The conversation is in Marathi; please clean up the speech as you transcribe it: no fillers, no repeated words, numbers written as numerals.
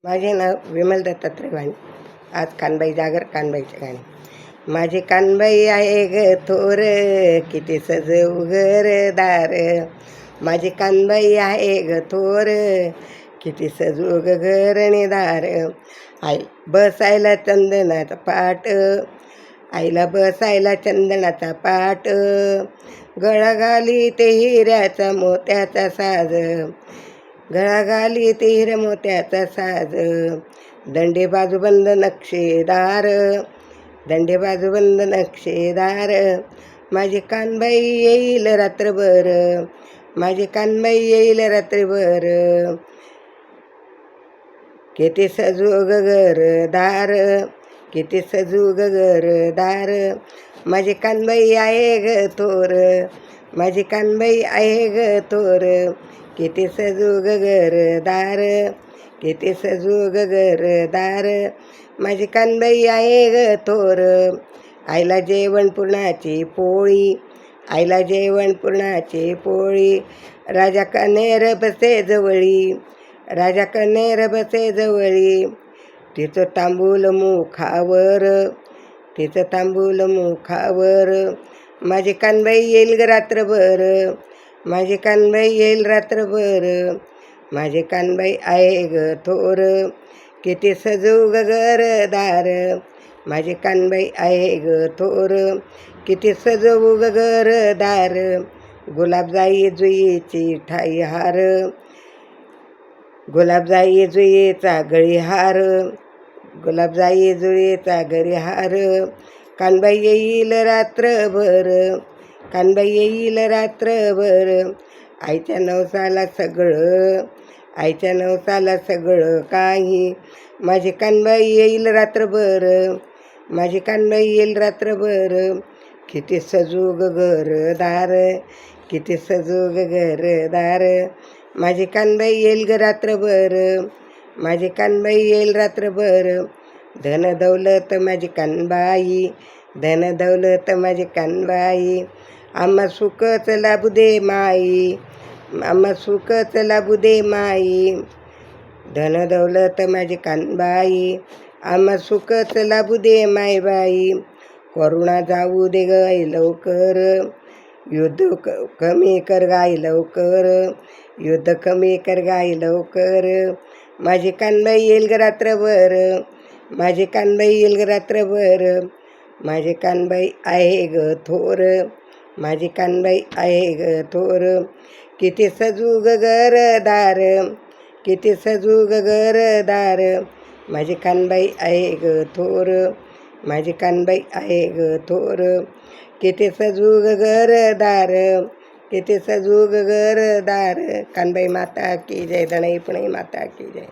माझे नाव विमल दत्तात्रय वाणी. आज कानबाई जागर कानबाईचे गाणे. माझी कानबाई आहे ग थोर, किती सजवू घरदार. माझी कानबाई आहे ग थोर, किती सजवू ग घरणीदार. आई बसायला चंदनाचा पाट, आईला बसायला चंदनाचा पाट. गळा घाली ते हिऱ्याचा मोत्याचा साज, गळा घाली ते हिऱ्या मोत्याचा साज. दंडे बाजूबंद नक्षीदार, दंडे बाजूबंद नक्षीदार. माझी कानबाई येईल रात्रभर, माझी कानबाई येईल रात्रभर. किती सजू ग घरदार, किती सजू ग घरदार. माझी कानबाई आहे ग थोर, माझी कानबाई आहे ग थोर. किती सजू ग घरदार, किती सजू ग घरदार. माझी कानबाई आहे ग थोर. आईला जेवण पुरणाची पोळी, आईला जेवण पुरणाची पोळी. राजा कन्हेर बसे जवळी, राजा कन्हेर बसे जवळी. तिचं तांबूल मुखावर, तिचं तांबूल मुखावर. माझी कानबाई येईल ग रात्रभर, माझी कानबाई येईल रात्रभर. माझी कानबाई आहे ग थोर, किती सजू ग घरदार. माझी कानबाई आहे ग थोर, किती सजवू ग घरदार. गुलाबजाई जुईची ठाई हार, गुलाबजाई जुईचा गळीहार, गुलाबजाई जुईचा गळीहार. कानबाई येईल रात्रभर, कानबाई येईल रात्रभर. आईच्या नवसाला सगळं, आईच्या नवसाला सगळं काही. माझी कानबाई येईल रात्रभर, माझी कानबाई येईल रात्रभर. किती सजू ग घरदार, किती सजू ग घरदार. माझी कानबाई येईल ग रात्रभर, माझी कानबाई येईल रात्रभर. धन दौलत माझी कानबाई, धन दौलत माझी कानबाई. आम्हा सुखच लाभू दे माई, आम्हा सुखच लाभू दे माई. धन दौलत माझी कानबाई, आम्हा सुखच लाभू दे मायबाई. करुणा जाऊ दे गाई लवकर, युद्ध कमी कर गाई लवकर, युद्ध कमी कर गाई लवकर. माझी कानबाई येईल ग रात्रभर, माझी कानबाई येईल ग रात्रभर. माझी कानबाई आहे ग थोर, माझी कानबाई आहे ग थोर. किती सजू ग घरदार, किती सजू ग घरदार. माझी कानबाई आहे ग थोर, माझी कानबाई आहे ग थोर. किती सजू ग घरदार, किती सजू ग घरदार. कानबाई माता की जय, दणाई पुणे माता की जय.